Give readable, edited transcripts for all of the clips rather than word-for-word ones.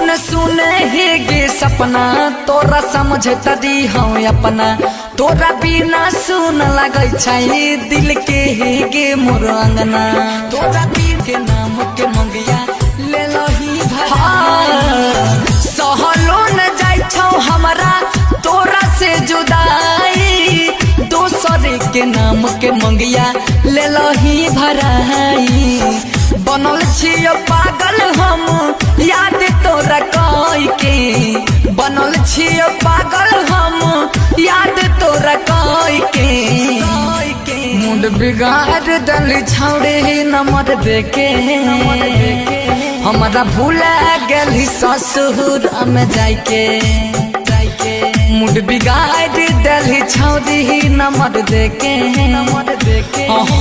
सुन सुन हे गे सपना तोरा समझ तदी हम अपना तोरा बिना सुन लगे छै दिल के हे गे मोर अंगना तोरा पीर के नाम के मंगिया ले लही सहलो न जाय छौ हमरा तोरा से जुदाई दोसर के नाम के मंगिया ले लही भराई बनल छियो पागल हम याद तोरा कई के बनल छियो पागल हम याद तोरा कई के मुंड बिगाड़ दल छौड़े नंबर देके हमारा भूला गेली ससुर में जाके मुंड बिगाड़ दल छौड़ी नंबर देके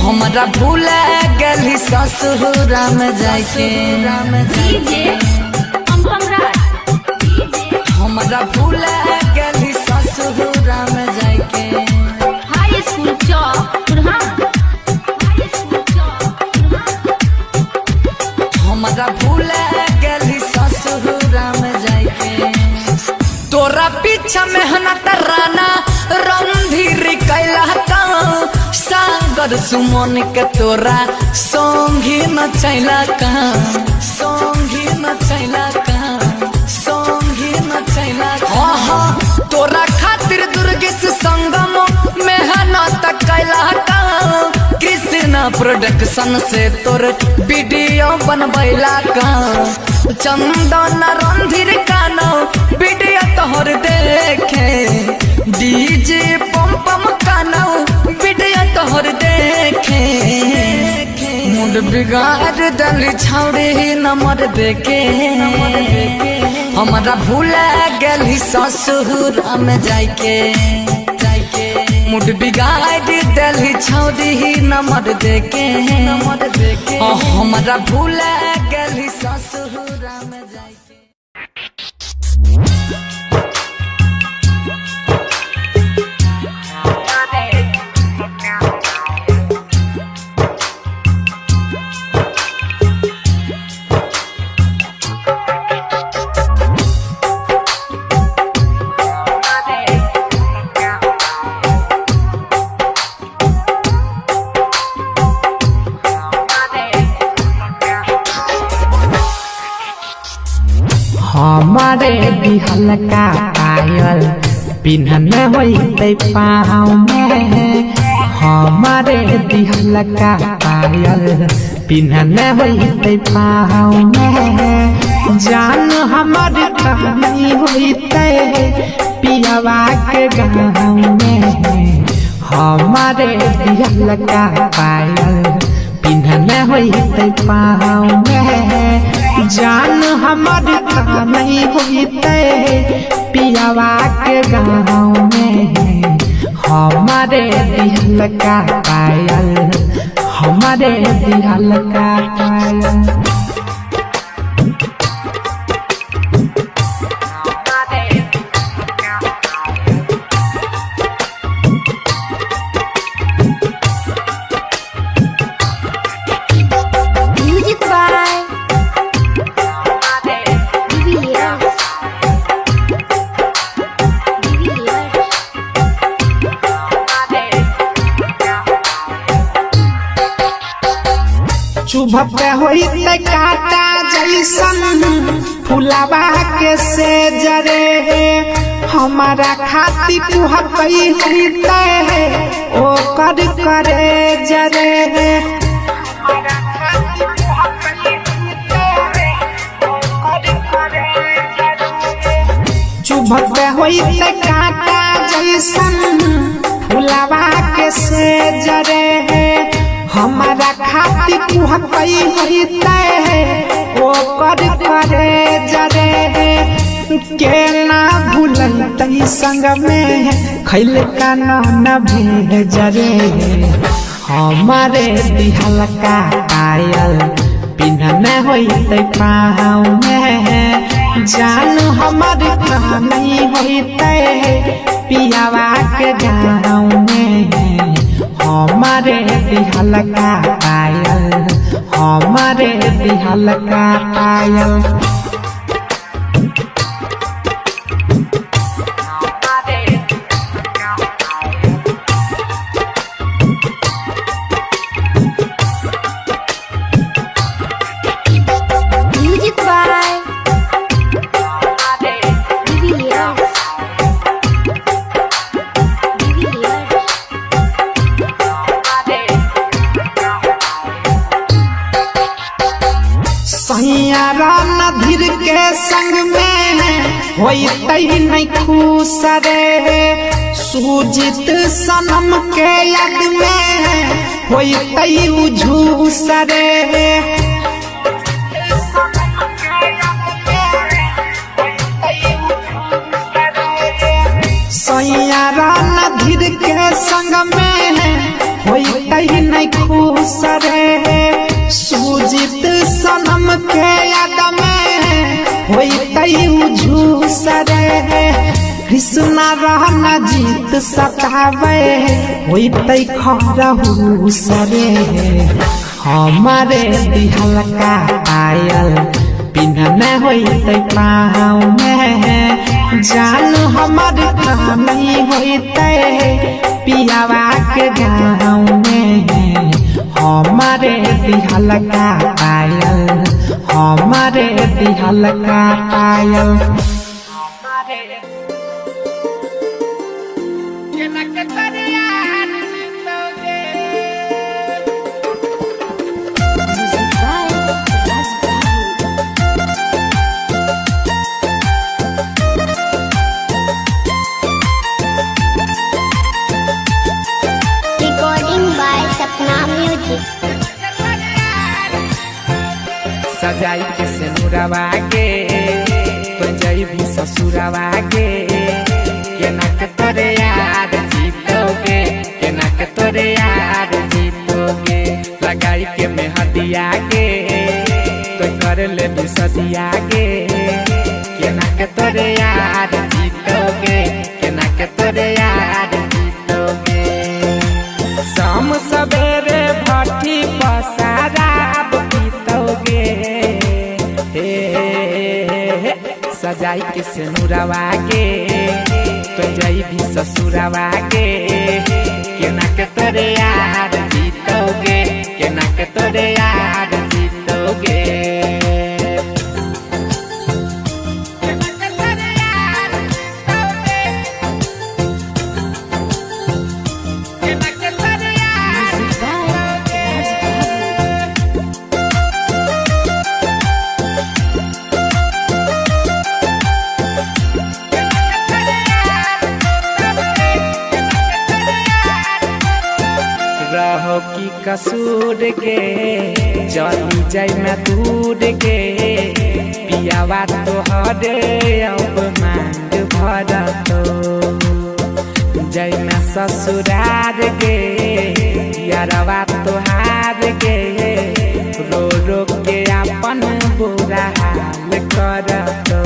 हमारा भूला गेली ससुर में जाके हमारा भूला गेली ससुर में जाके हाई स्कूल हमारा भूला गेली ससुर में जाके तोरा पीछा मेहनत राना रणधीर कैला सागर सुमन के तोरा संगी न चैला का संगी न चैला का संगी न चैला हाँ तोरा खातिर दुर्गेश संगम मेहनत कैला का कृष्णा प्रोडक्शन से तोर वीडियो बनबैला का चंदन रणधीर का नाम वीडियो तोहर देखे डीजे पम पम का नाम वीडियो तोहर देखे मुंड बिगाड़ दल छौड़े नंबर देके हमारा भूला गेली ससुर में जाके मुंड बिगाड़ दल छौड़ी नंबर देके हमारा भूला गेली ससुर में जाके हमारे बिहल का पायल पिन्हन होते पाँव में हमारे बिहल का पायल पिन्हन होते पाँव में जान हमारे कहानी होते पियावा के गाँव में हमारे बिहल का पायल पिन्हन होते पाँव में जान हमारे नहीं होते पियावा के गाँव में हमारे दिल का पायल हमारे दिल का पायल चुभते होते काटा जैसन फुलावा के से जरे हमारा खाती कुहकई होते ओ कर करे जरे चुभते होते काटा जैसन फुलावा के से जरे हमारा खाती कुहकई होते ओ कर करे जरे के ना भूलते संग में खैल का न भेज रे हमारे दिहल का पायल पिन्हन होते पाँव में जान हमारे नहीं होते पियावा के गाँव में हमारे दिहल का पायल हमारे दिहल का पायल संग में होई तई नहीं खुश रे सुजीत सनम के याद में होई तई उझूस रे सैयारा नधीर के संग में होई तई नहीं खुश रे सुजीत सनम के याद में होई तई उझूस रे कृष्णा रहना जीत सतावे होई तई खरहूस रे हमारे दिहल का पायल पिन्हने होई तई पाँव में जान हमारे कहाँ नहीं होई तई पियावा के गाँव में हमारे दिहल का पायल हमारे दिहल का पायल सजाई के सिनुरवा गे तो जई भी ससुरवा गे केना के तोरे यार जीतोगे केना के तोरे यार जीतोगे लगाई के मेहंदिया गे तो कर ले भी सदिया गे केना के तोरे यार जीतोगे केना के तोरे यार जीतोगे शाम सवेरे भट्टी पसाराब पीतोगे सजाई के सिनुरवा गे तो जई भी ससुरवा गे केना के तोरे यार जीतोगे केना के तोरे यार जीतोगे रहो की कसूर गे चली जाई मैं दूर गे पियावा तो हरे अब मांग भर तो जय मैं ससुरार गे यारवा तो हार गे रो रो के अपन बुरा हाल कर तो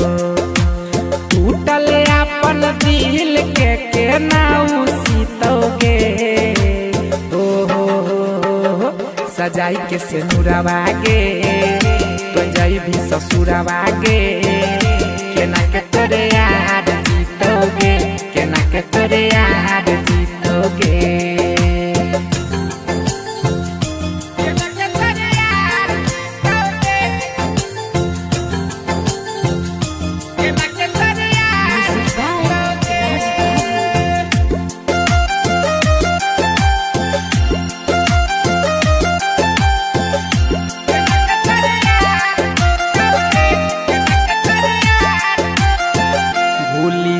टूटल अपन दिल के नाउ सीतोगे सजाई के सिनुरवा गे तो जई भी ससुरवा गे केना के तोरे यार जीतोगे केना के तोरे यार जीतोगे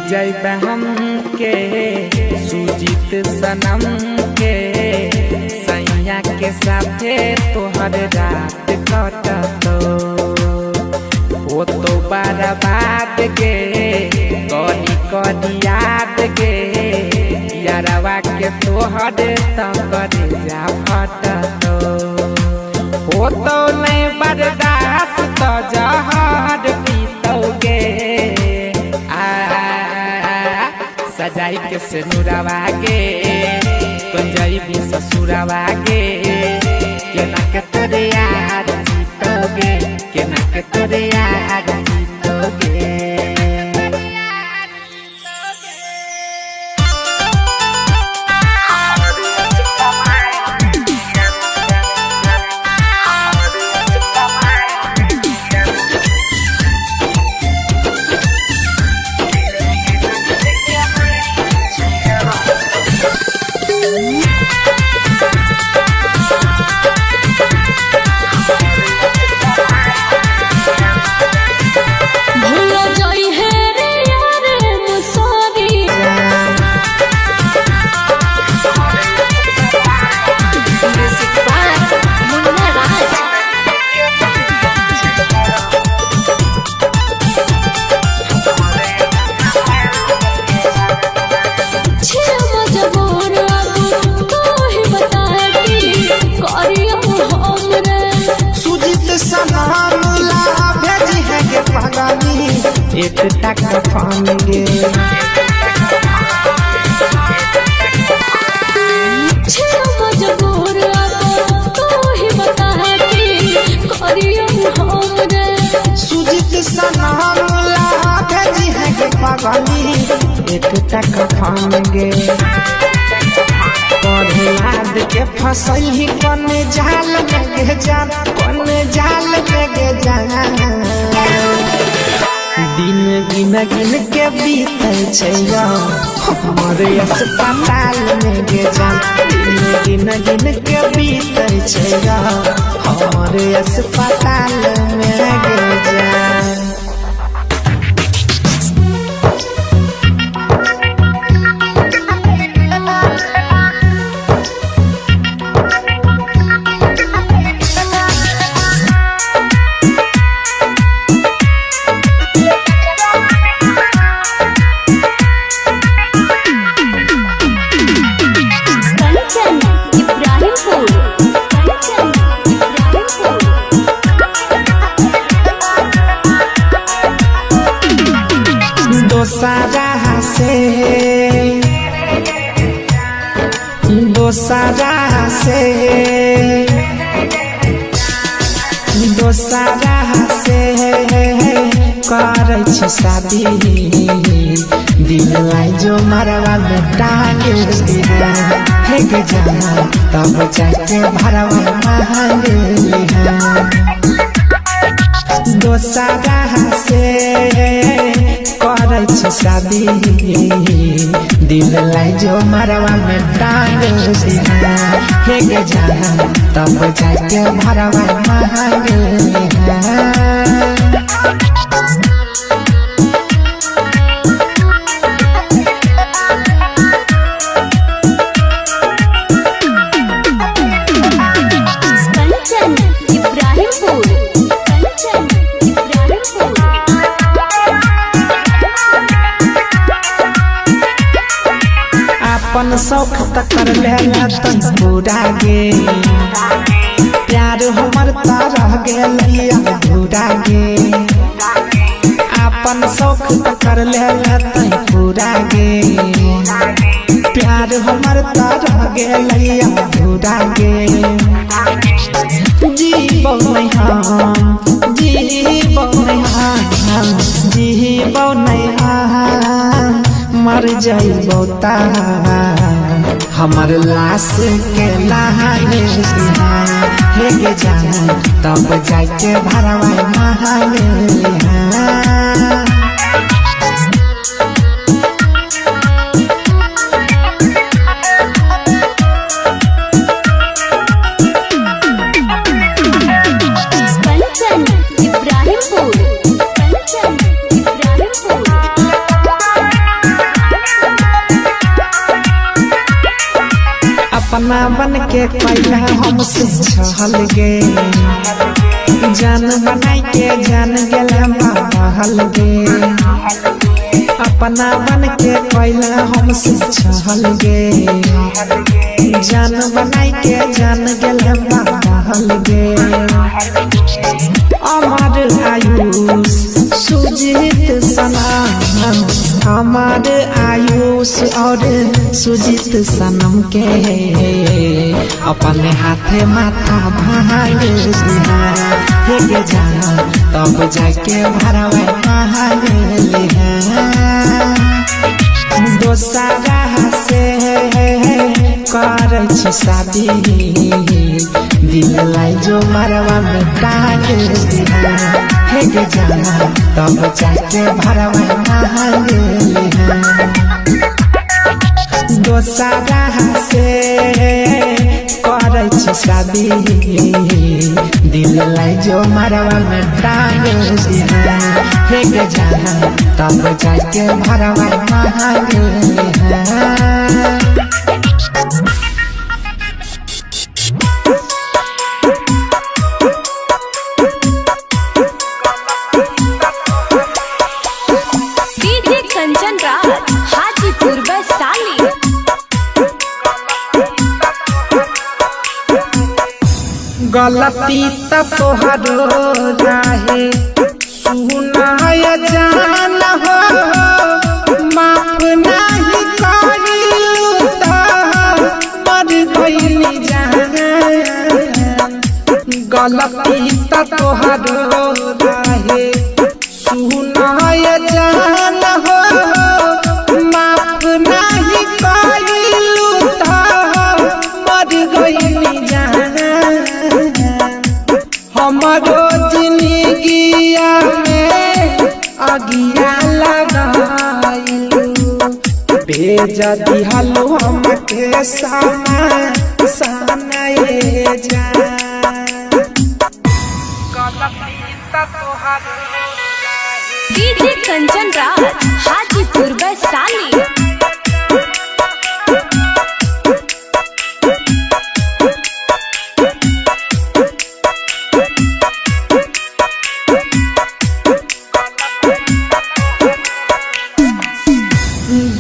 जैब हम के सुजीत सनम के सैया के साथे तोहर रात कटतो वो तो बर्बाद गे करी करी याद गे यारवा के तोहर तकर जा फटतो वो तो नहीं बर्दाश्त तो जहर पीतोगे सजाई के सिनुरवा गे तो जई भी ससुरवा गे केना के तोरे यार जीतोगे केना के तोरे यार जीतोगे एक टक कफन गे मजबूर तो ही बता के करियो हमरे सुजित सनम लागे जी है के पागली एक टक कफन गे प्रहलाद के फसल ही कौन जाल में गे जान कौन जाल में गे जान दिन गिन गिन के बीते छै हमर अस्पताल में गे जान दिन गिन गिन के बीते छै हमर अस्पताल में गे जान दोसरा से करै छी शादी दिल आई जो मरवा में टांग दिया हे गे जाना तब जाके भरवा मांग लिया दोसरा से करै छी शादी दिल लाई जो मरवा में टांग दिया हे गे जाना तब जाके भरवा मांग लिया अपन शौक तक कर लेला तन पूरा गे प्यार हमर तारह गेलिया पूरा गे अपन शौक तक कर लेला तन पूरा गे प्यार हमर तारह गेलिया पूरा गे जीबो नहीं हम जीबो नहीं हम जीबो नहीं हम मर जाइबो ता हमर लाश के लहाने हे गे जान तब जाके भरवा मांग अपना बन के पहला हमसे छहल गे जान बनाई के जान गेला महल गे अपना बन के पहला हमसे छहल गे जान बनाई के जान गेला महल गे अमर आयुष सुजीत सनम हमार आयुष और सुजीत सनम के अपने हाथे माथा भांग दिया हे गे जाना तब जाके भरवा मांग लिया दोसरा से करै छी शादी दिल लाई जो मरवा में टांग दिया हे गे जाना तब जाके भरवा मांग लिया दोसरा से करै छी शादी दिल लाई जो मरवा में टांग दिया हे गे जाना तब जाके भरवा मांग लिया गलती तब तोहरो रहे सुनाय जान अगिया लगाइलू भेज दिहलू हमके साना सनाए जा डीजे कंचन राज हाजीपुर वैशाली।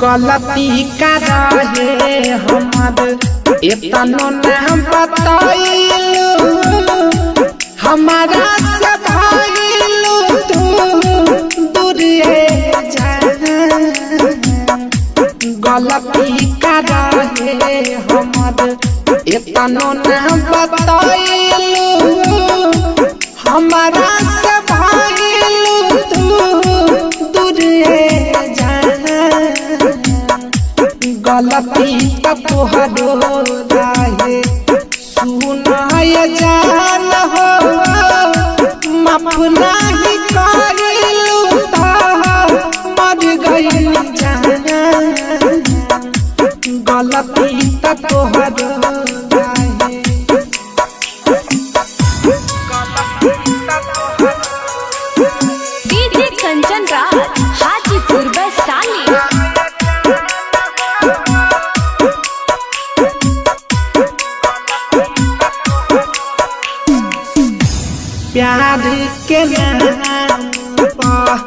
गलती का रहे हमर इतनो ना बताइलू हमारा से भाइलू तू दूरिए जा गलती का रहे हमर इतनो ना बताइलू हमारा से भाइलू तू दूरिए जा गलती तोहरो रहे सुनाय जान हो माफ नहीं करिलू त मर गइल जान गलती तोहरो रहे डीजे कंचन राज हाजीपुर वैशाली। प्यार के नाम पर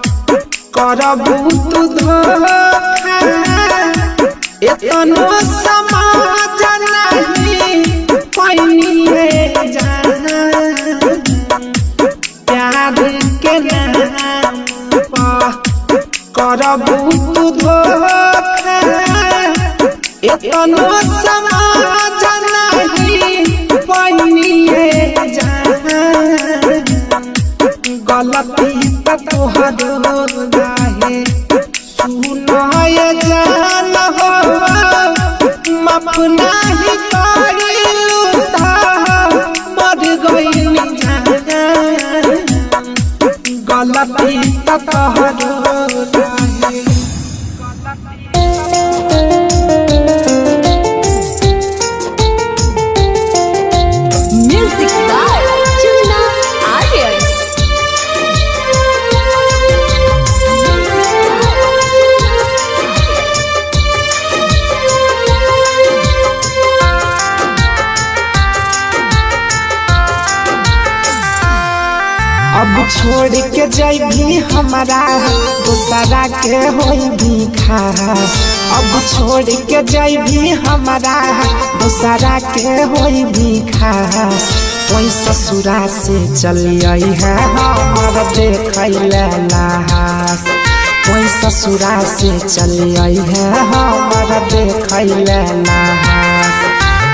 करबू तू धोखा इतनो समाज नहीं पैनिए जाना प्यार के नाम पर करबू तू धोखा इतनो समाज नहीं पैनिए जाना गलती तोहरो रहे सुनाय जान हो माफ नहीं करिलू त मर गइल जाना गलती तोहरो रहे म्यूजिक बाय चुन्ना आर्यन। अब छोड़ के जैभी हमारा दूसरा के होई भी खास अब छोड़ के जैभी हमारा दूसरा के होई भी खास कोई ससुरा से चली आई है हमर देखैले लास कोई ससुरा से चली आई है हमर देखैले लास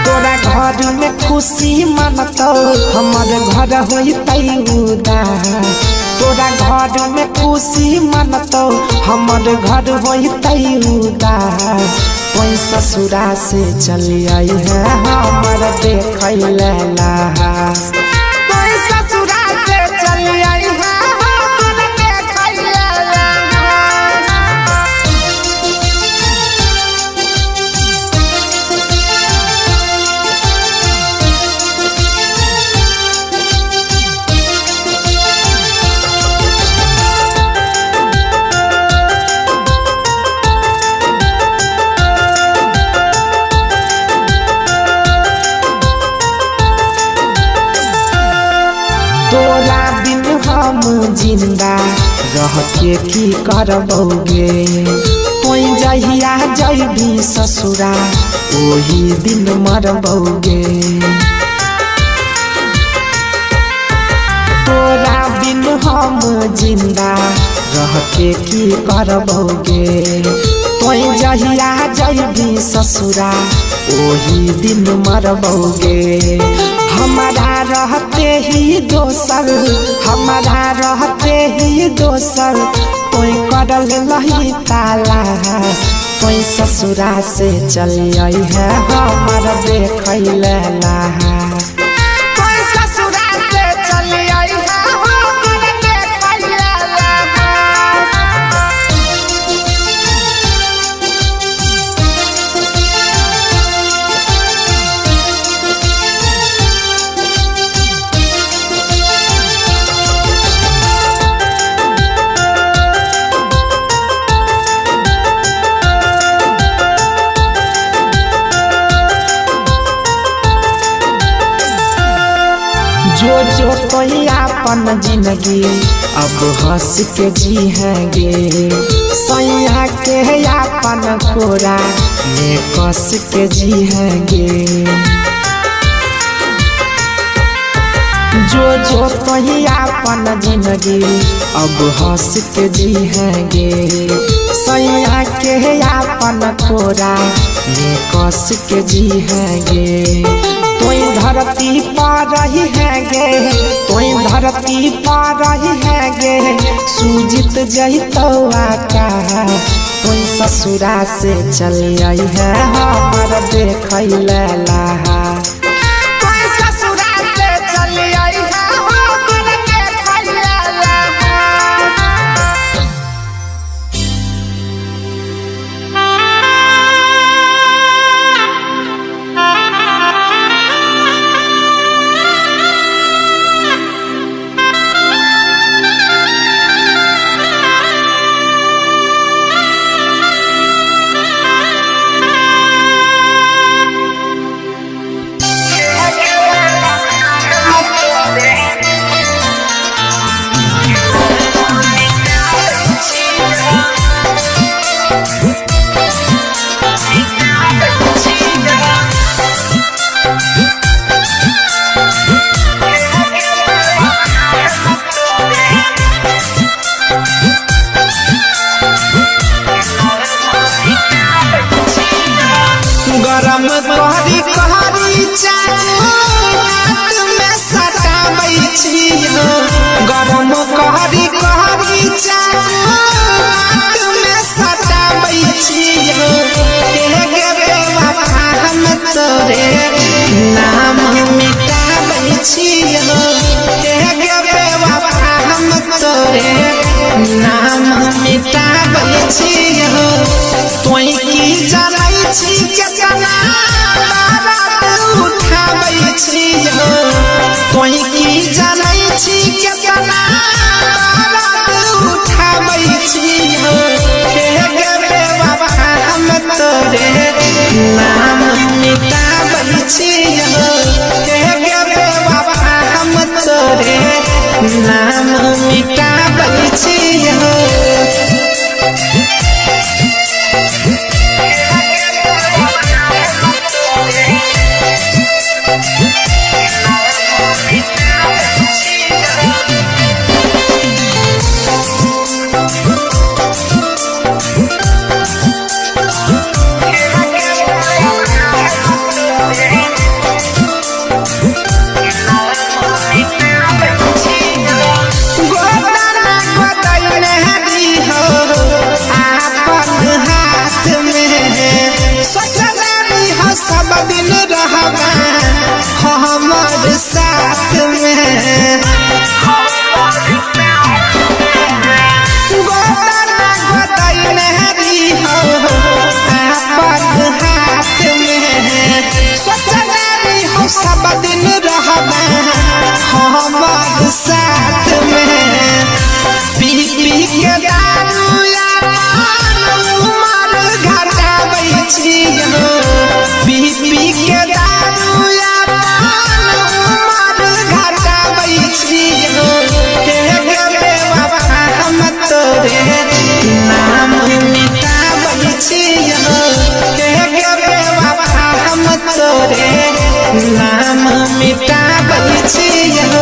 तोरा घर में खुशी मनतो हमर घर होइतै उदास तोरा घर में खुशी मनतो हमर घर होइतै उदास कोई ससुरा से चली आई है हमर देखैले लास कोई ससुरा से चली आई है हमर देखैले लास तोरा बिन हम जिंदा रह के की करबोगे कोई जहिया जैभी ससुरा ओही दिन मरबोगे तोरा बिन हम जिंदा रह के की करबोगे कोई जहिया जैभी ससुरा ओही दिन मरबोगे हमारा रहते ही दोसर हमारा रहते ही दोसर कोई करल नहीं तालाश कोई ससुरा से चली आई है हमर देखैले लाश कोई ससुरा से चली आई है हमर देखैले लाश अपन जिंदगी अब हंस के जिएंगे सैया के अपन कोरा में कस के जिएंगे जो कहीं अपन जिंदगी अब हंस के जिएंगे सैया के अपन कोरा में कस के जिएंगे तोई धरती पर रही है गे तोई धरती पर रही है गे सूजित जहितो आका तोई ससुरा से चली आई है हमर देख लहा गरम कहरी कहरी चाट में सटाबै छियो गरम कहरी कहरी चाट में सटाबै छियो के बेवफा हम तोरे नाम मिटाबै छियो के बेवफा हम तोरे नाम मिटाबै छियो तोई की जानै छी केतना बारात उठाबै छियो तोई की जानै छी केतना बारात उठाबै छियो के बेवफा हम तोरे नाम मिटाबै छियो के बेवफा हम तोरे नाम मिटाबै छियो सब दिन रहबा हमर साथ में गोदना गोदै नहरी हो अपन हाथ में ससुरारी हो सब दिन रहबा हमर साथ में पी पी के दारू यार उमर घटाबै छियो पी पी के दारू यार उमर घटाबै छियो के बेवफा हम तोरे नाम मिटाबै छियो के बेवफा हम तोरे नाम मिटाबै छियो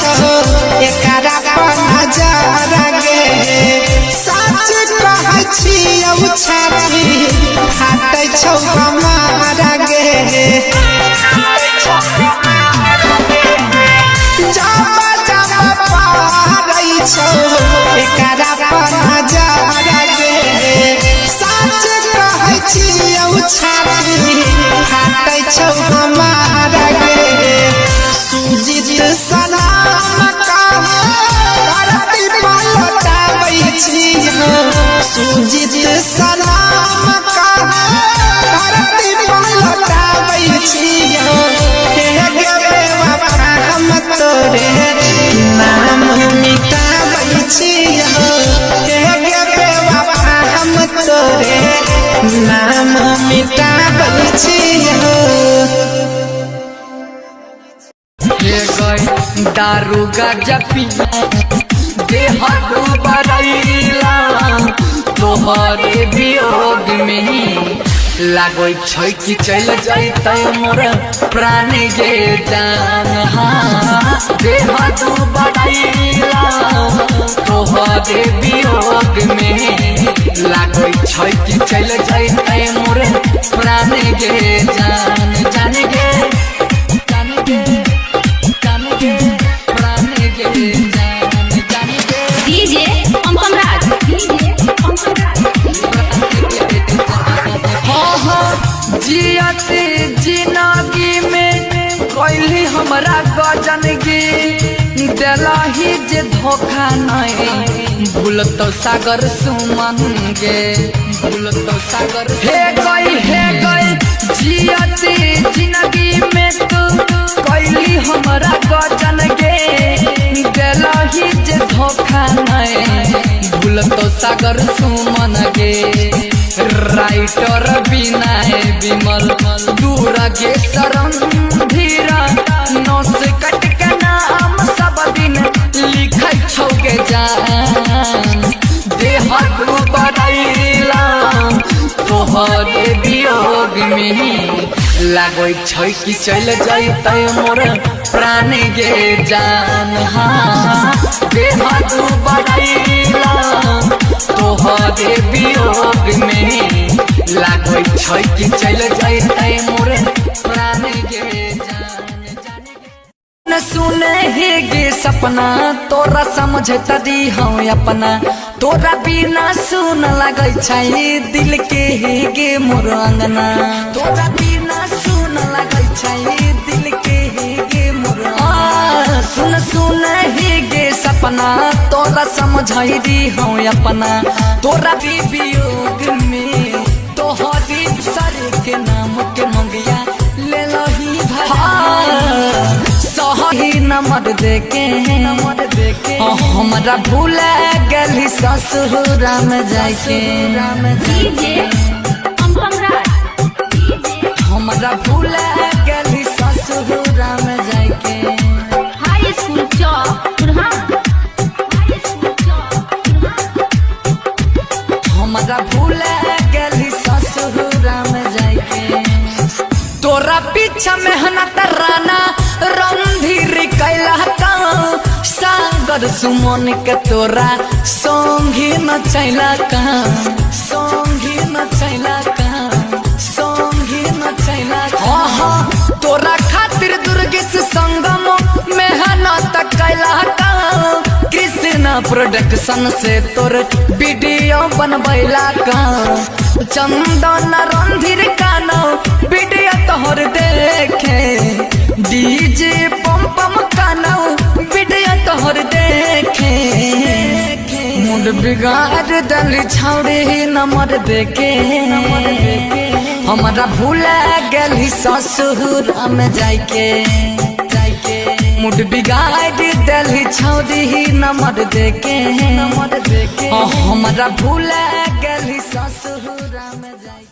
एकरा पर नजर गे सच कहै छियौ छाती फाटै छौ हमारा गे जब जब पारै छौ एकरा पर नजर गे सच कहै छियौ छाती फाटै छौ हमारा गे सुजित सलाम का सुजीत सलाम का धरती पर लौटाबै छियो हे गे बेवफा हम तोरे नाम मिटाबै छियो हे गे बेवफा हम तोरे नाम मिटाबै छियो। दारू गाजा पिया देह बरैला तोहरे वियोग में लागै छै कि चल जैतै मोर प्राण गे जान देह बरैला तोहरे वियोग में लागै छै कि चल जैतै मोर प्राण गे जान जान गे जान गे डीजे अंपम राज जियत जिंदगी में कैली हमरा गजनगी दिलही जे धोखा नहीं भूलतो सागर सुमन गे भूलतो सागर हे गई जियत जिंदगी में तू कैली हमरा गजन गे दिलही जे धोखा नहीं भूलतो सागर सुमन गे राइटर बिनाए विमल दूर गे शरण धीरा नस कट के नाम सब दिन लिखै छौ गे जान देह बरैला तोहरे वियोग में लागै छै कि चल जैतै मोर प्राण गे जान देह बरैला तोहरे वियोग में लागै छै कि चल जैतै मोर प्राण गे जान सुने हे गे सपना तोरा समझता दी हम अपना तोरा बिना सुन लागै छै दिल के हे गे मोर अंगना तोरा बिना सुन लागै छै दिल के हे गे मोर सुन सुन हे गे सपना तोरा समझाई दी हम अपना तोरा भी वियोग में तोहरी सर के नाम के मंगिया ले लही सही नंबर देके हमरा भूल गली ससुरा में जाके डीजे अंपम राज हमरा भूल गली ससुरा में जाके हाई स्कूल चौक हमरा भूल गली ससुरा में जाके तोरा पीछा मेहनत राना रणधीर कैला सागर सुमन के तोरा संगी न चैला संगी न चैला संगी न चैला तोरा खातिर दुर्गेश संगम मेहनत कैला कृष्णा प्रोडक्शन से तोर वीडियो बनबैला चंदन रणधीर कानो वीडियो तोहर देखे डीजे पम पम कानो वीडियो तोहर देखे मुंड बिगाड़ दली छाउड़ी नंबर देके हमारा भूल गली ससुर में जाके मुंड बिगाड़ दली छाउड़ी नंबर देके हमारा भूल गली ससुर में जाके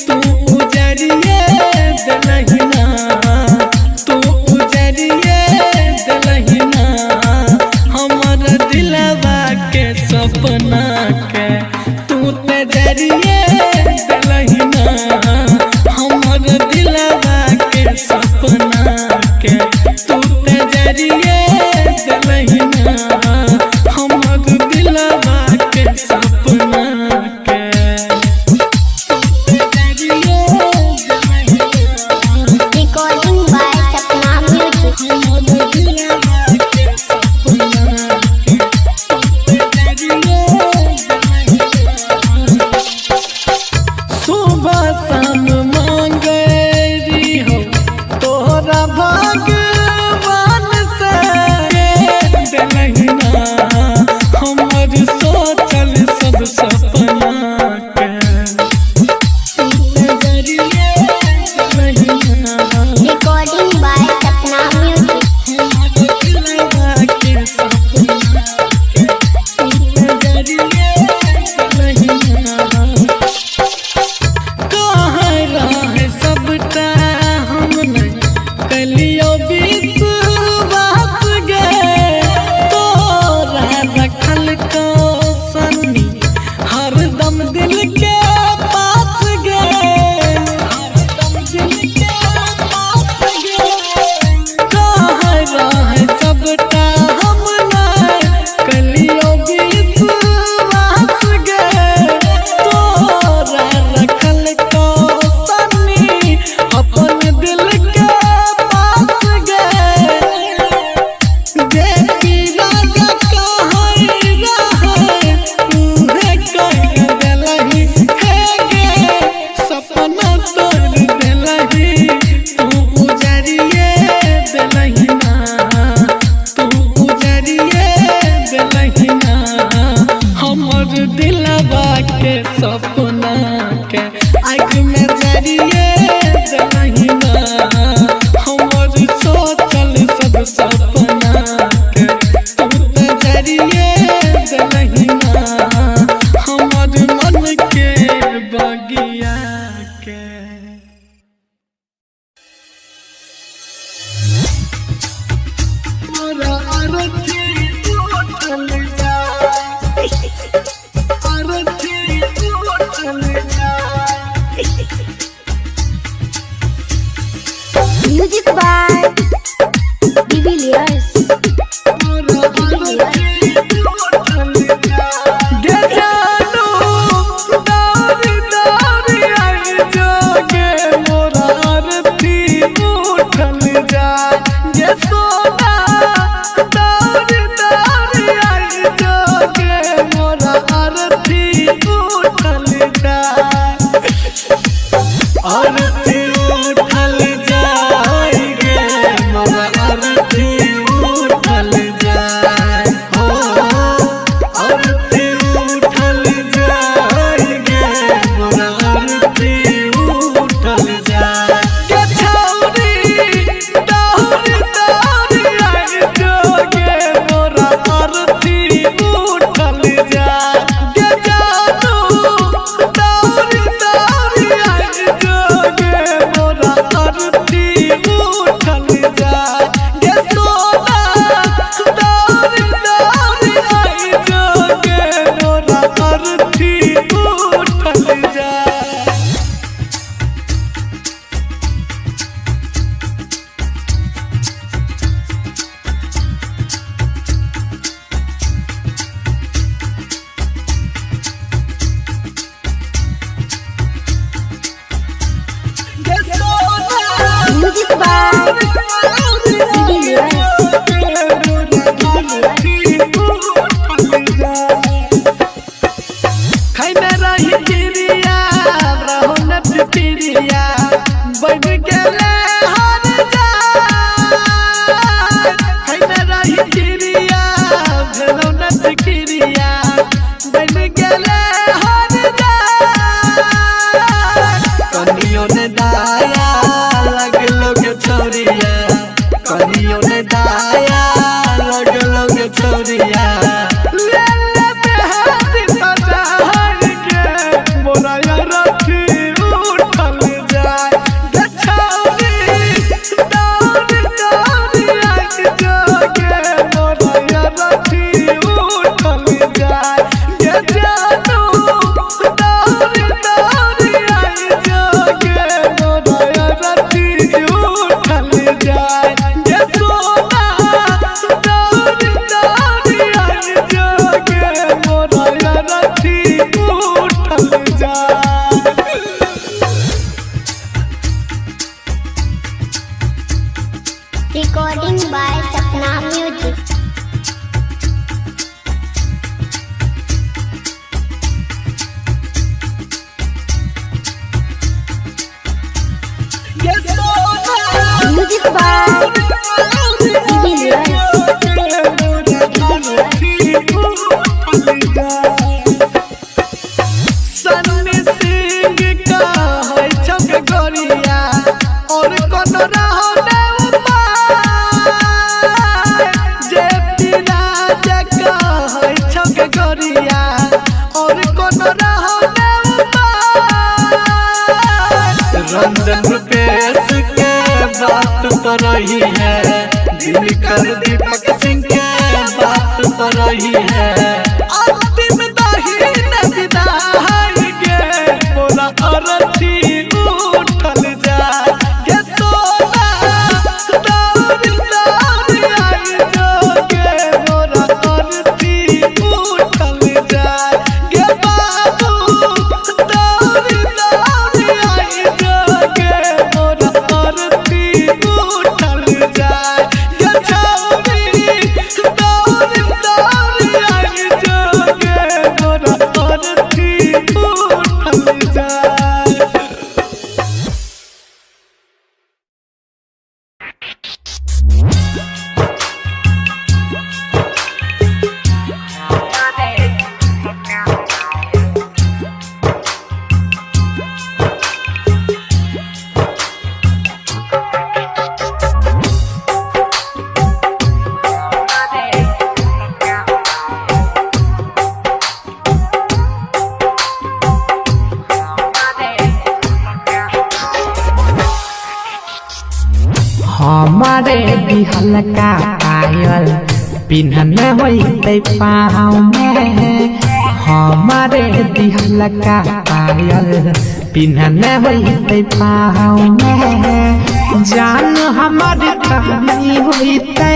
तू मैया के। मोरा आरती उठल जाए, आरती उठल जाए। Music by Devilliers. Music by खैना रही चिड़िया रहो न पिपिरिया बन गेले हर जाए। खैना रही चिड़िया भेलो न पिपिरिया बन गेले हर जाए। कनियो ने दाया लगलो के छोरिया, कनियो ने दाया लगलो के छोरिया। Recording by Sapna music. Music by de Villiers. Sunny Singh का है छक गोरिया और कोनो रहो ने उपाय। जे पीरा जका है छक गोरिया और कोनो रहो ने उपाय। रंजन रुपेश के बात पर रही है, दिनकर दीपक सिंह के बात पर रही है। अंतिम दाहिन विदाई गे मोरा अरथी उठल जाए। गे सोना दौड़ दौड़ आई जोगे मोरा अरथी उठल जाए। गे बाबू दौड़ दौड़ आई जोगे मोरा अरथी उठल जाए। गे छौरी दौड़ दौड़ आई हमारे दिहल का पायल पिन्हने होते पाँव में हमारे दिहल का पायल पिन्हने होते पाँव में जान हमार कहानी होते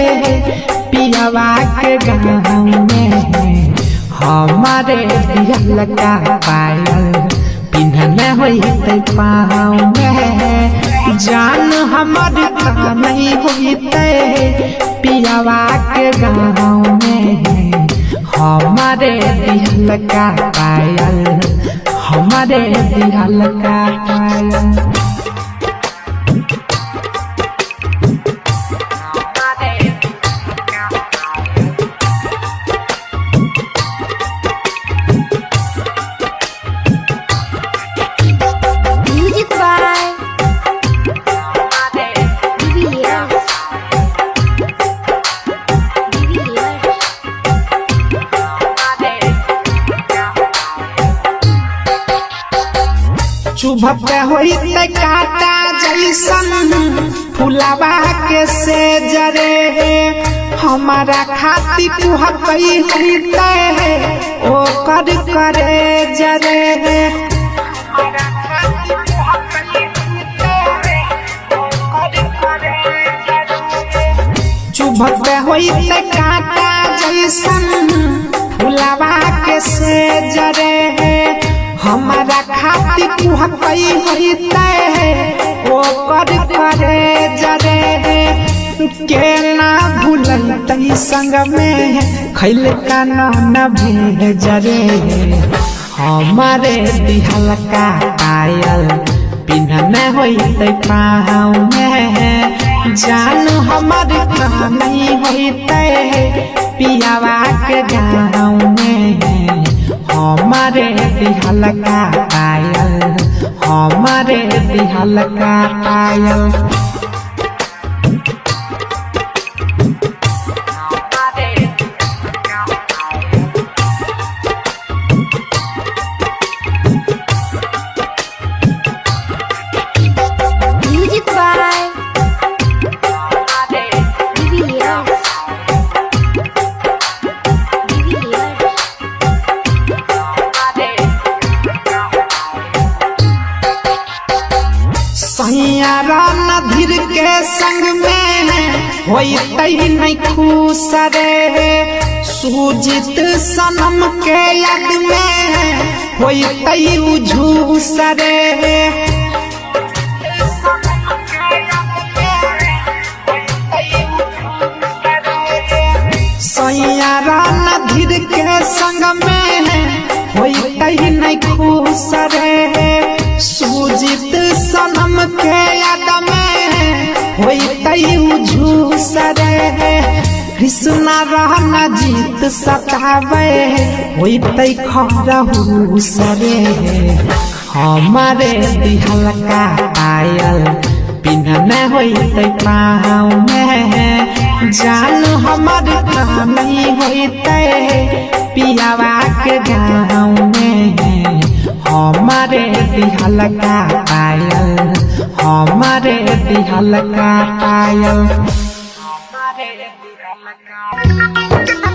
पियावा के गाँव में हमारे दिहल का पायल पिन्हने होते पाँव में जान हमार कहानी होते पियावा के गाँव में हमारे दिहल का पायल हमारे दिहल का पायल चुभते होते काटा जैसन फुलावा के से जरे हमारा खाती कुहकई होते ओ कर करे जरे चुभते होते काटा जैसन फुलावा के से जरे हमारा खाती कुहकई होते ओ कर करे जरे के ना भूलते संग में खैल का न भेजरे हमारे दिहल का पायल पिन्हने होते पाँव में जान हमार कहानी होते पियावा के गाँव में हमारे दिहल का पायल हमारे दिहल का पायल नधीर के संग में होते नहीं खुश रे सूजित सनम के याद में होते उझूस रे सैयारा नधीर के संग में होते नहीं खुश रे सूजित सनम के याद में होते उझूस रे कृष्णा रहना जीत सतावे होते खरहूस रे हमारे दिहल का पायल पिन्हने होते पाँव में जान हमार कहानी होते पियावा के गाँव में हमारे दिहल का पायल हमारे दिहल का पायल हमारे दिहल का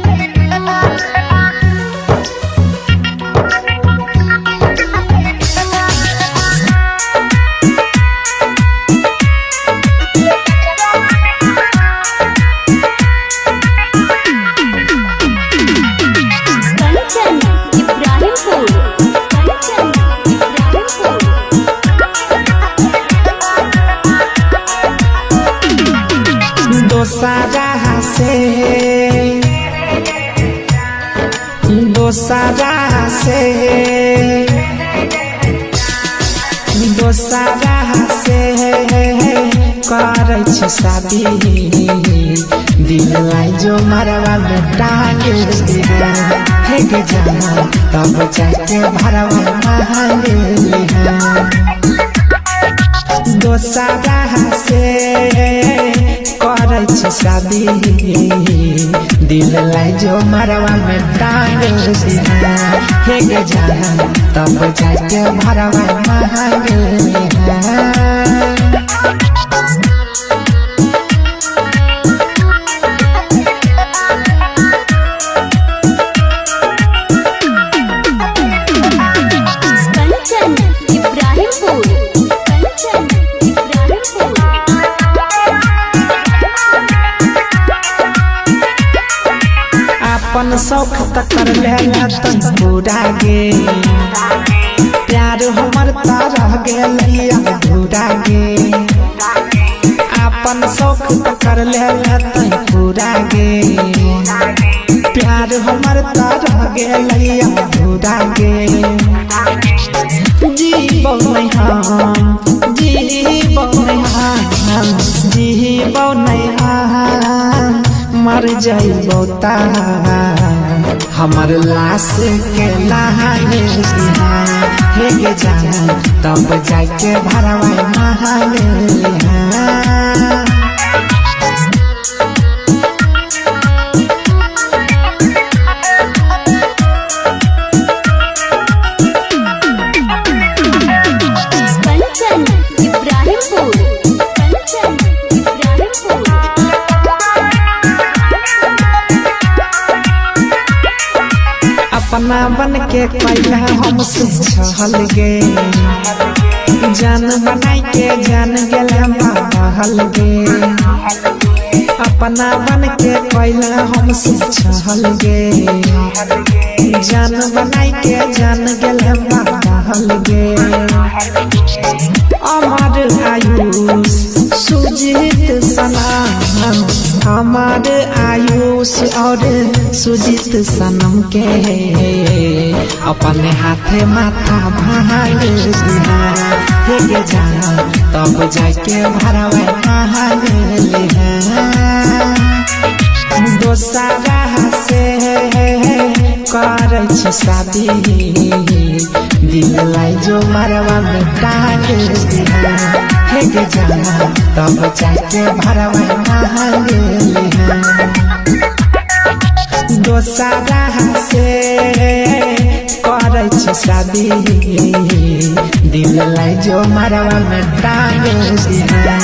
दोसरा से करे छी शादी दिल लाई जो मरवा में टांग दिया हे के जाना तब जाके भरवा मांग लिया दोसरा से करे छी शादी दिल लाई जो मरवा में टांग दिया हे के जाना तब जाके भरवा मांग लिया इब्राहिमपुर कंचन इब्राहिमपुर। अपन शौक त कर लेला तन पूरा गे प्यार हमर त रह गेल अधूरा गे अपन शौक त कर लेला तन पूरा गे प्यार हमर त रह गेल अधूरा गे जीबो नहीं हम जीबो नहीं हम जीबो नहीं हम मर जाइबो ता हमर लाश के नहाने हे गे जान तब जाके भरवा नहाने कंचन इब्राहिमपुर कंचन इब्राहिमपुर। अपना बन के पहले हमसे छहल गे जान बनाई के जान गेल बहल गे अपना बन के पहले हमसे छहल गे जान बनाई के जान गेल बहल गे अमर आयुष सुजीत सनम हमार आयुष और सुजीत सनम के अपने हाथे माथा भाल दिया हे गे जाना तब जाके भरवा नहाल दोसरा से कर शादी दिल लाई जो मरवा में डाल दिया हे गे जाना तब जाके भरवा नहाल दोसरा से कर शादी दिल लाई जो मरवा में डाल दिया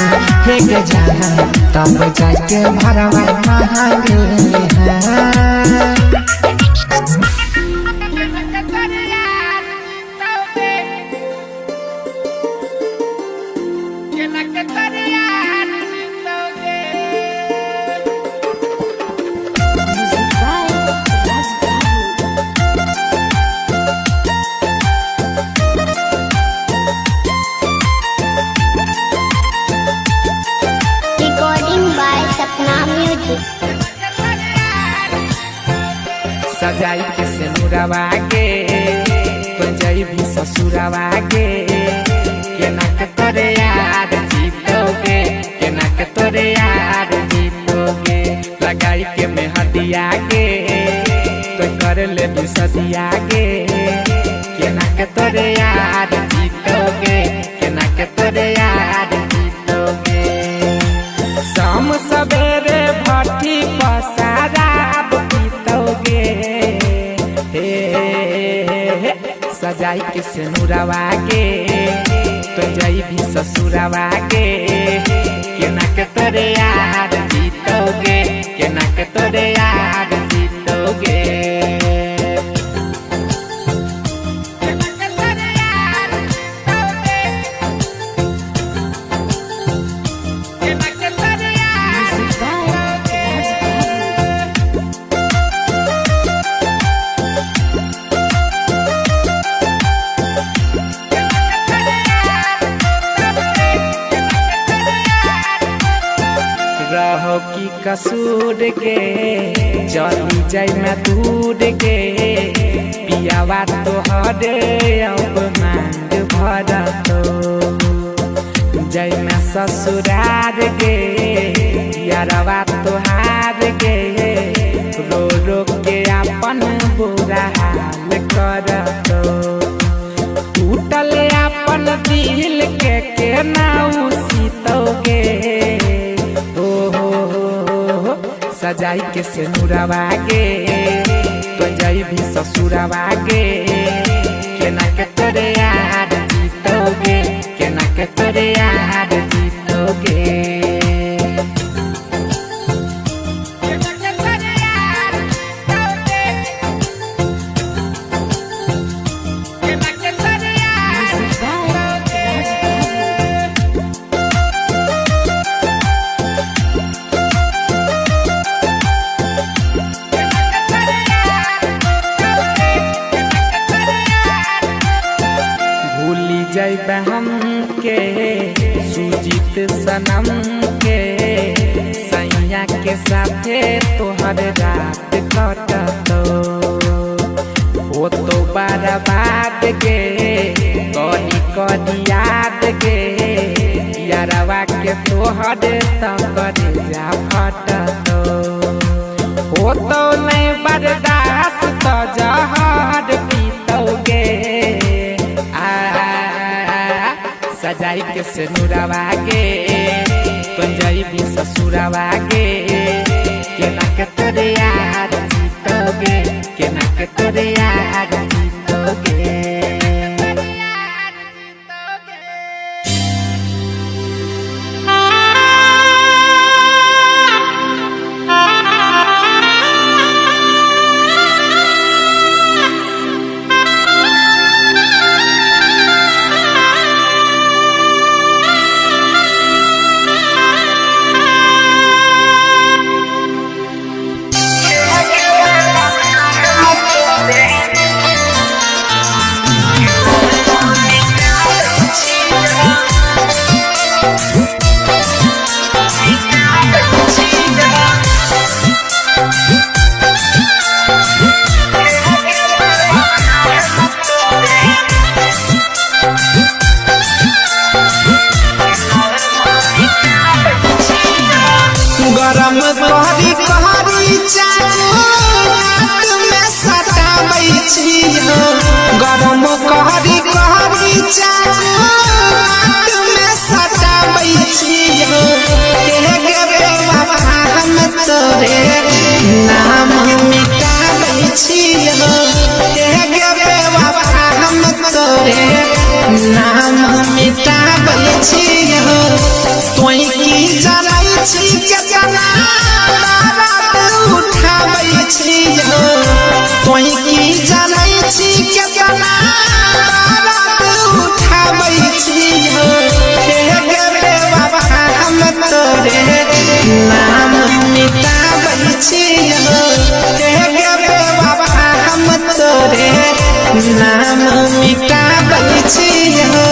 हे गे जाना तब जाके भरवा नहाल रिकॉर्डिंग बाय सपना म्यूजिक। सजाई के सिनुरवा के पंजाई भी ससुरवा के केना के तोरे यार जीतोगे केना के तोरे यार जीतोगे लगाई के मेहदिया के तो कर ले भी सदिया के केना के तोरे यार जीतोगे केना के तोरे यार जीतोगे शाम सवेरे भट्टी पसाराब पीतोगे सजाई के सिनुरवा के तो जाई भी ससुरवा के केना के तोरे यार जीतोगे केना के तोरे यार जीतोगे रहो की कसूर के चली जाय मैं दूर के पियावा तो हरे अब मांग भर तो जय मैं ससुरार के यारवा तो हार के रो रो के अपन बुरा हाल कर तो टूटल अपन दिल के नाउ सीतोगे सजाई के सिनुरवा के तो जाई भी ससुरवा के केना के तोरे यार जीतोगे केना के तोरे यार जीतोगे हम के सुजीत सनम के सैया के साथे तोहर रात कटतो हो तो बर्बाद गे कही कही याद गे यारवा के तोहर तक जा फटतो हो तो नहीं बर्दाश्त तो जहर पीतोगे सजाई के सिनुरवा गे पंजाई भी ससुरवा गे केना के तोरे यार जीतोगे केना के तोरे यार जीतोगे गरम कहरी कहरी चाट में सटाबै छियो गरम कहरी कहरी चाट में सटाबै छियो के गे बाबा हम तोरे नाम मिटाबै छियो के गे बाबा हम तोरे नाम मिटाबै छियो तोई की जानै छी केतना रात उठाबै छियो तोई की जानै छी केतना रात उठाबै छियो हे गे बाबा हम तोरे नाम मिटाबै छियो हे गे बाबा हम तोरे नाम मिटाबै छियो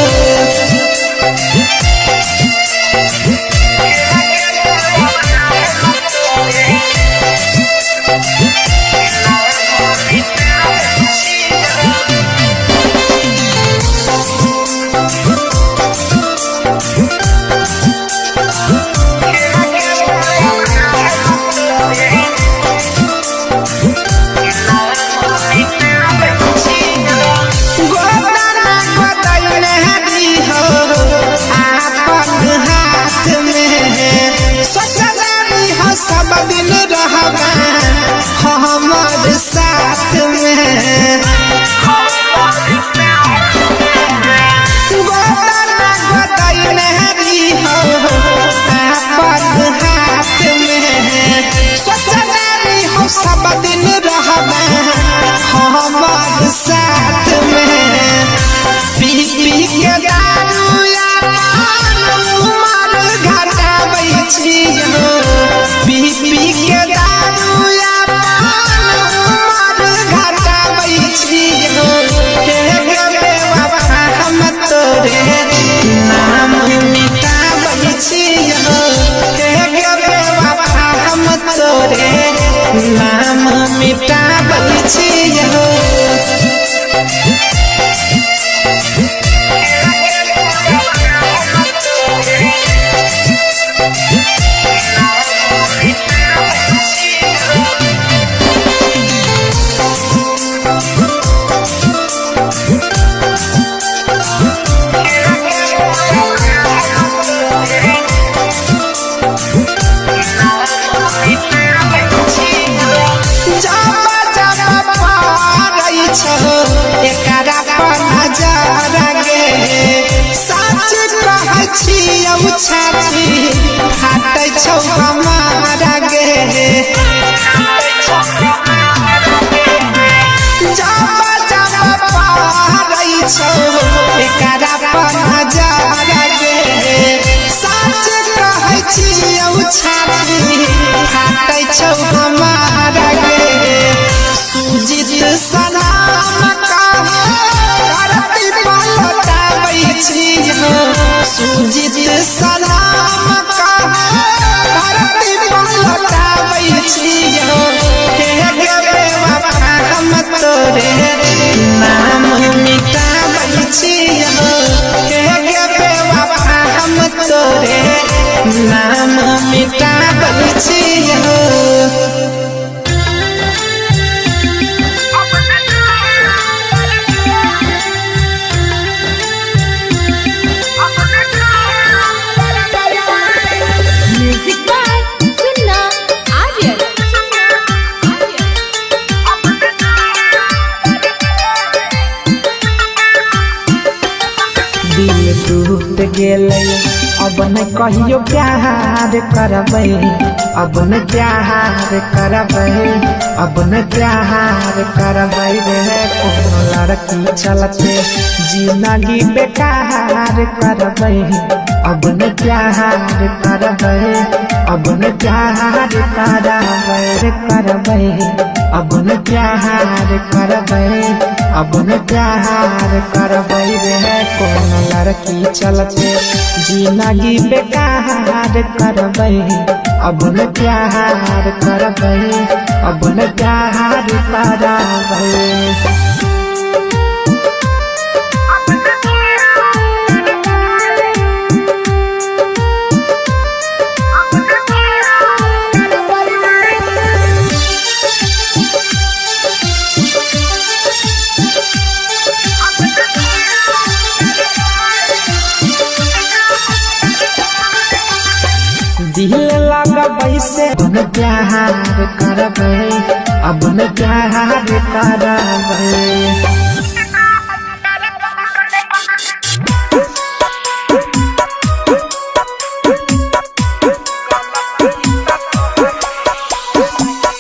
हमारे साथ में गोदाना गोदाई नहरी हो आपन हाथ में ससुरारी हो सब दिन रहबे हमारे साथ में पी पी के दारू यार उमर घटाबै छियो पी पी के दारू नाम मिटाबै छियो हे गे बाबा हम तोरे नाम मिटाबै छियो एकरा पर नजर गे सच कहै छियौ छाती फाटै छौ हमारा गे जब जब पारै छौ एकरा पर नजर गे सच कहै छियौ छाती फाटै छौ हमारा गे सुजीत सनम का धरती पर लौटाबै छी हो सुजीत सलाम का धरती पर लौटाबै छी हो हे गे बेवफा हम तोरे नाम मिटाबै छी हो हे गे बेवफा हम तोरे नाम मिटाबै छी हो। म्यूजिक बाय सुन्ना आर्यन। दिल टूट गेलै अब न कहियो प्यार करबै अब न प्यार करबै अब न प्यार करबै रे कोनो लड़की चलते जिंदगी बेकार करबै अब न प्यार करबै अब न प्यार करबै अब न प्यार करबै अब न प्यार करबै रे कोनो लड़की चलते जिंदगी बेकार करबै अब न प्यार करबै अब न प्यार करबै। दिल लगबै से अब न प्यार करबै अब न प्यार करबै।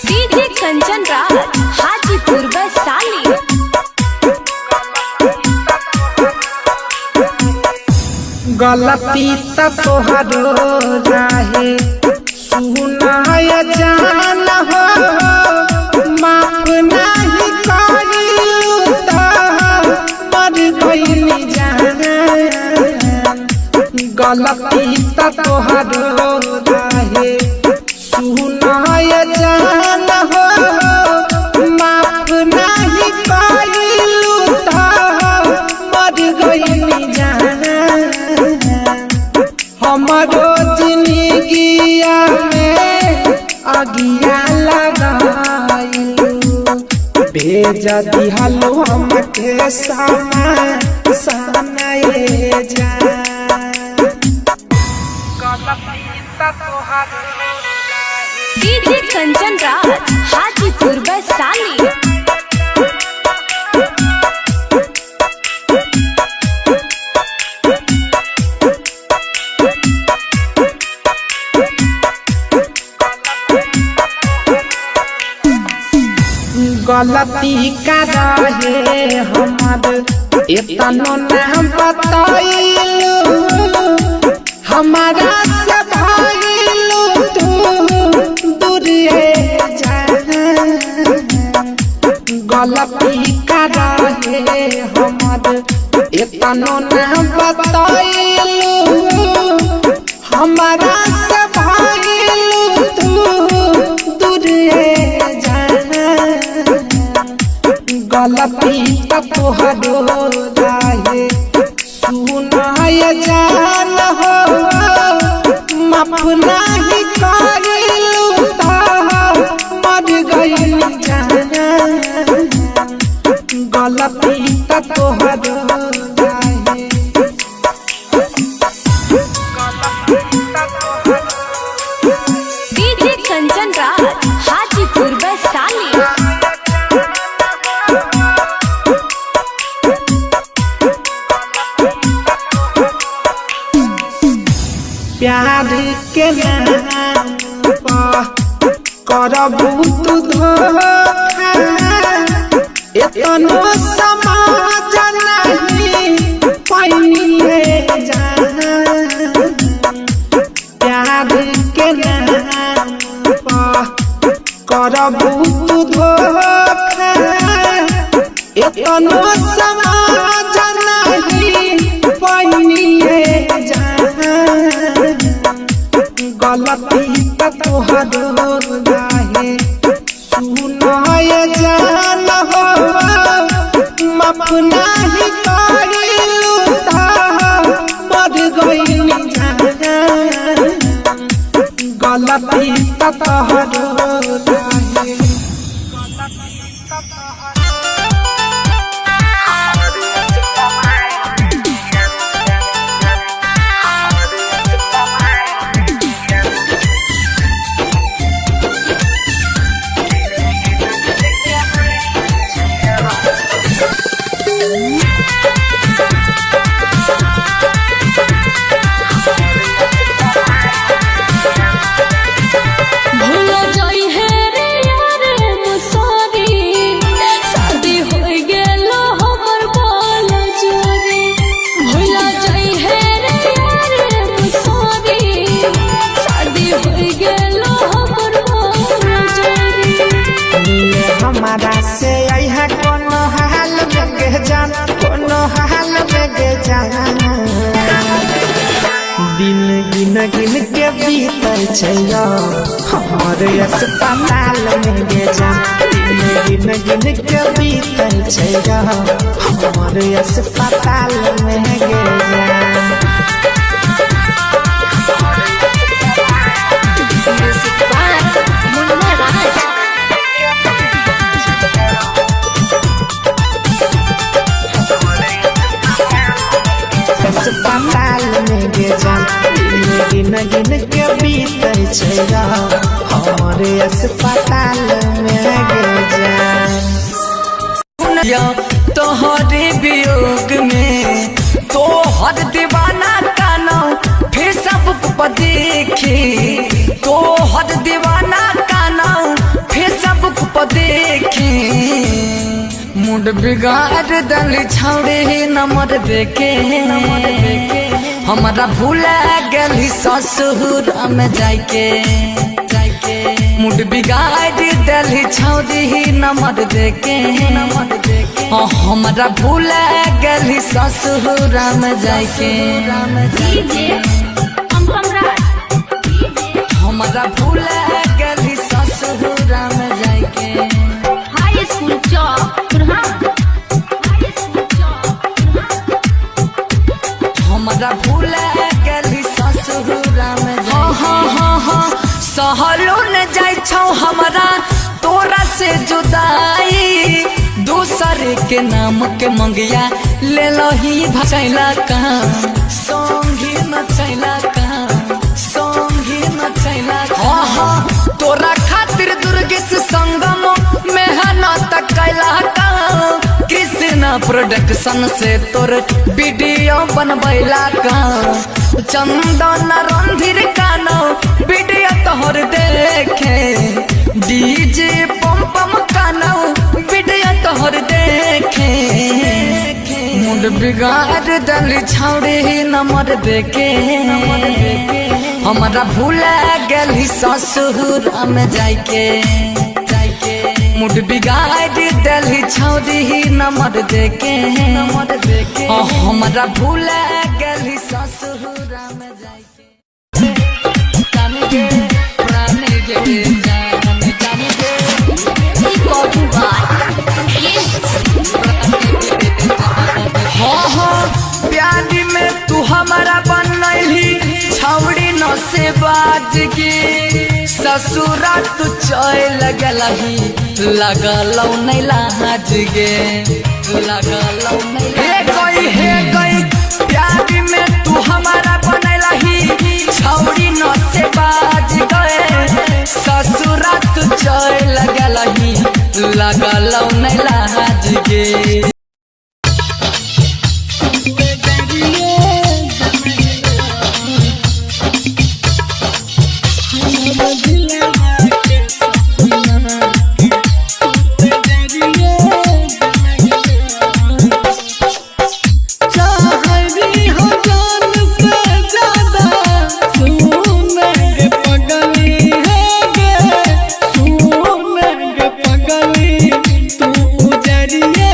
डीजे कंचन राज हाजीपुर वैशाली। गलती त तोहरो रहे सुनाय जान हो माफ नहीं करिलू त मर गइली जान। गलती त तोहरो रहे सुनाय जान हो माफ नहीं करिलू त मर गइली जान। हमारो जिंदगिया में अगिया लगाइलू भेज दिहलो हमके सनाए जा। डीजे कंचन राज हाजीपुर वैशाली। गलती का रहे हमर इतनो नाम बताइलू हमारा से भाइलू तू दूरिए जा। गलती का रहे हमर इतनो नाम बताइलू हमारा से भाइलू तू दूरिए जा। गलती त तोहरो रहे सुनाय जान हो माफ नहीं करिलू त मर गइली जान। गलती त तोहरो रहे डीजे कंचन राज हाजीपुर वैशाली। प्यार के नाम पर करबू तू धोखा एतनो समाज नहीं पैनिए जान। प्यार के नाम पर करबू तू धोखा एतनो समाज नहीं पैनिए तोहरो राहे सुनाय जान हो माफ नाही करिलू ता मर गइनी जान गलती त तोहरो राहे हमारा से यहाँ कोनो हाल में गे जान कोनो हाल में गे जान दिन गिन गिन के बीतल छै हमर अस्पताल में गे जान दिन गिन गिन के बीतल छै हमर अस्पताल में गे जान अस्पताल में गे जान गिन गिन के बीतल छै हमरे अस्पताल में गे जान तोहरे वियोग में तोहर दीवाना कानो फेसबुक पर देखी तोहर दीवाना कानो फेसबुक पर देखी मुंड बिगाड़ दल छौड़े नंबर देके हमारा भूला गली ससुर में जाके मुंड बिगाड़ दल छौड़ी नंबर देके हमारा भूला गली ससुर में जाके हमारा भूला गली ससुर में जाके हाई स्कूल हमारा भूला गली ससुर में सहलो न जाय छौ हमारा तोरा से जुदाई दूसरे के नाम के मंगिया ले लो ही भचैला कहाँ संगी न चैला कहाँ संगी न चैला तोरा खातिर दुर्गेश संगम मेहनत कैला कहाँ कृष्णा प्रोडक्शन से तोर वीडियो बनबैला कहाँ चंदन रणधीर कानो वीडियो तोहर देखे डीजे पम पम कानो वीडियो तोहर देखे मुंड बिगाड़ दल छौड़े नंबर देके हमारा भूला गली ससुर में जाके मुंड बिगाड़ दल छौड़ी नंबर देके हमारा भूला गली ससुर में जाके प्यारी में तू हमारा बनैली छौड़ी न से बाज के ससुरा तू चोय लगलही लगलौ नै लाज गे लगलौ नै हे गई प्यारी में तू हमारा बनैलही छौड़ी न से बाज गए ससुरा तू चोय लगलही लगलौ नै लाज गे तू उजरिए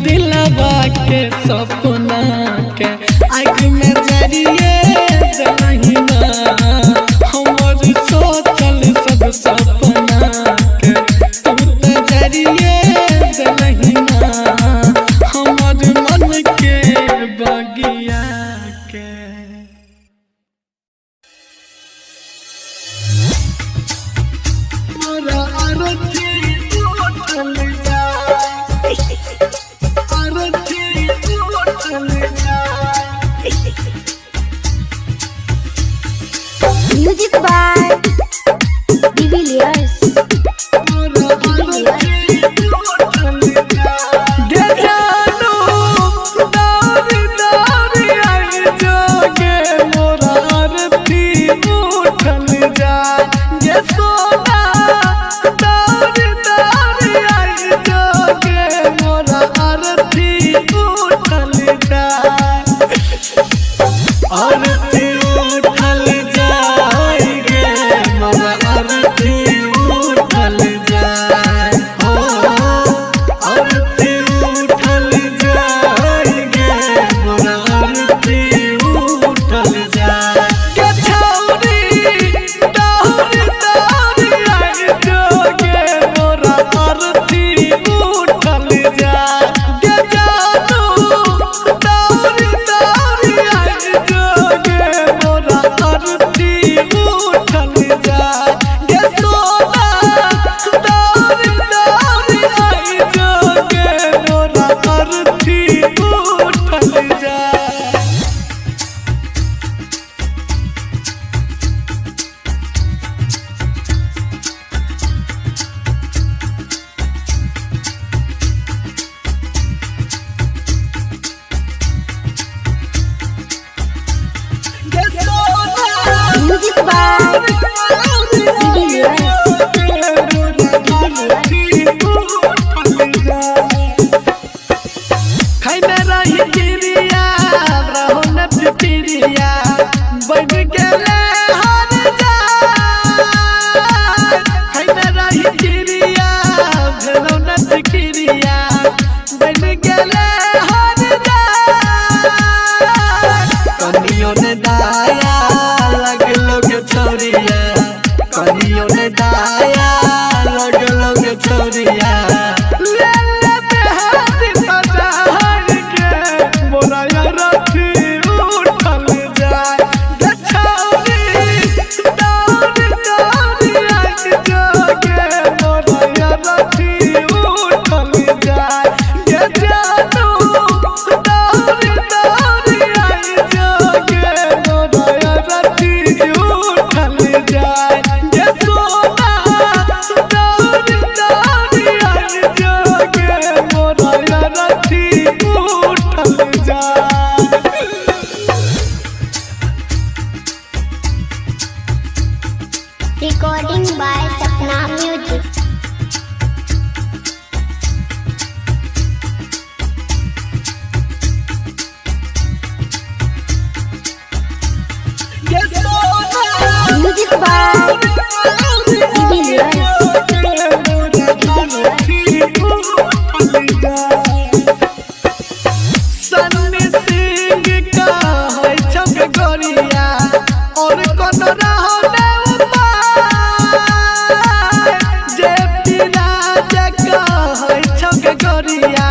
दिलवा के सपना के आँख में जरिए जलहिना हमर सोचल सब सपना के तू तो जरिए जलहिना हमर मन के बगिया के मोरा अरथी उठल जाए अरथी उठल जाए म्यूजिक बाय डिविलियर्स। मोरा अरथी उठल जाए गे जानू दारी दारी आई जोगे मोरा अरथी उठल जाए गे सोना दारी दारी आई जोगे मोरा अरथी उठल जाए अरथी उठल जाए गे मोरा अरथी उठल जाए हो अरथी उठल जाए गे मोरा अरथी उठल जाए के छौरी दारी दारी आई जोगे मोरा अरथी उठल जाए के जानू दारी दारी आई जोगे मोरा अरथी उठल जाए के सोना दारी दारी आई जोगे मोरा अरथी उठल जाए के सोना म्यूजिक बाय डिविलियर्स। खैने रही गिरिया रहो न पिपिरिया बढ़ गेले हर जाए खैने रही गिरिया भेलो न पिकिरिया बढ़ गेले हर जाए कनियो ने दाया लगलो के छोरिया कनियो ने दाया लगलो के छोरिया ले ले बेहाती सजाए के मोरा अरथी उठल जाए गे छौरी दारी दारी आई जोगे मोरा अरथी उठल जाए गे जानू दारी दारी आई जोगे मोरा अरथी उठल जाए गे सोना दारी दारी आई जोगे मोरा अरथी उठल जाए रिकॉर्डिंग बाय सपना म्यूजिक। गे Sona music by de Villiers. Sunny Singh का है छक गोरिया और कौन रहो ने उपाय जे पीरा जका है छक गोरिया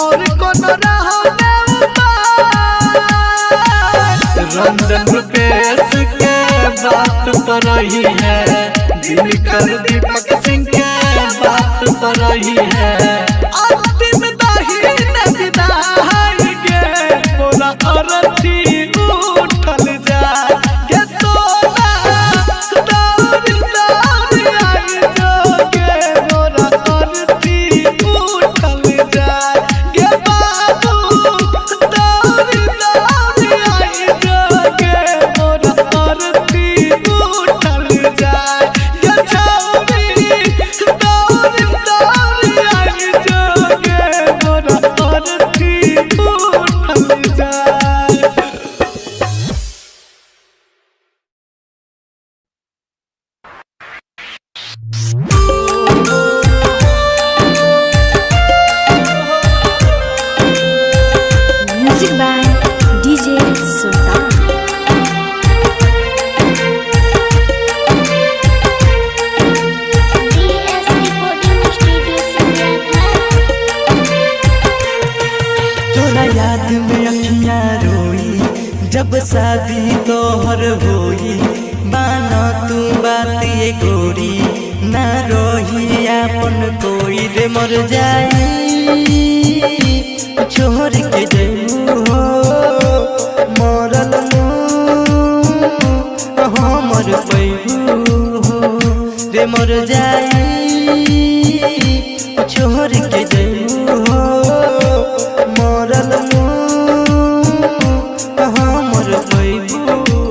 और कौन रहो ने उपाय रंजन रुपेश के बात पर रही है दिनकर दीपक सिंह के बात पर रही है अंतिम दाहिन विदाई गे मोरा अरथी उठल जाए गे सोना दारी दारी आई जोगे मोरा अरथी उठल जाए गे बाबू दारी दारी आई जोगे मोरा अरथी उठल जाए गे छौरी दारी दारी आई जब शादी तोहर होई माना तू बात ये गोरी ना रही अपन कोई रे मर जाई छोड़ के जइबू हो मरल हमर पैबू हो रे मर जाई छोड़ के जइबू हो मरल हमर पैबू हो।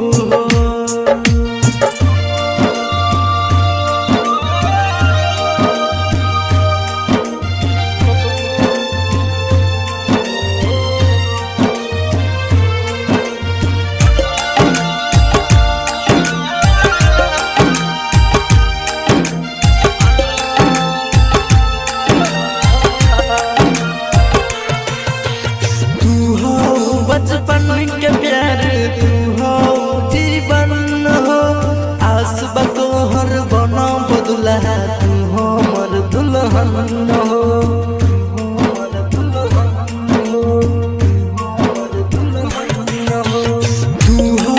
बचपन के प्यार तू हो जीवन हो आस बतोहर बना बदला तू हो मर दुल्हन हो तू हो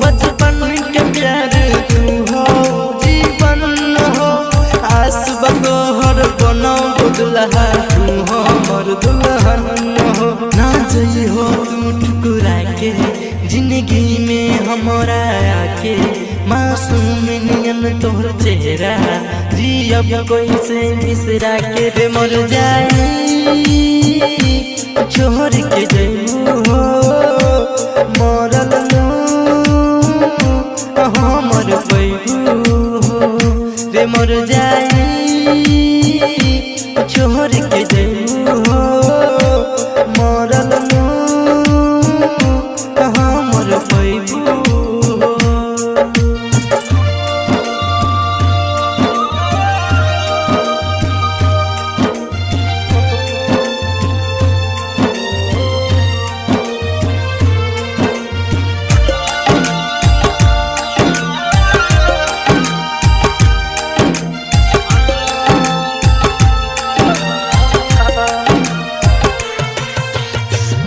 बचपन के प्यार तू हो जीवन हो आस बतोहर बना बदला तू हो मर दुल्हन हो ना जई हो तू ठुकरा के जिंदगी में हमारा आके मासूम नियन तोहर चेहरा जियब कोई से बिसरा के रे मर जाई छोड़ के जइबू हो मरल हमर पैबू हो रे मर जाई छोड़ के जइबू हो मरल हमर पैबू हो।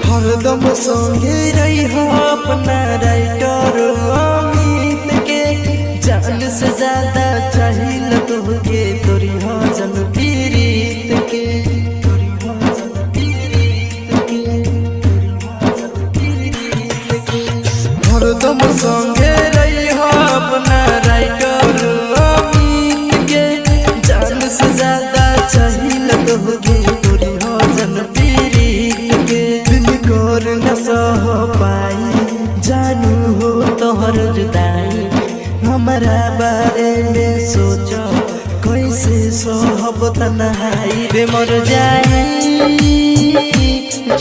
हरदम संगे रही हो अपना राइटर अमित के जान से ज्यादा चाहिए तुहके तोरी हो जन पीरीत के हरदम संगे रही हो अपना राइटर अमित के जान से ज्यादा चाहिए तुहके तोरी हो जन पीरीत के कर न सह पाई जानू हो तोहर जुदाई हमारा बारे में सोचो कैसे सहब तन्हाई रे मर जाई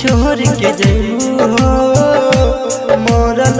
छोड़ के जइबू हो मरल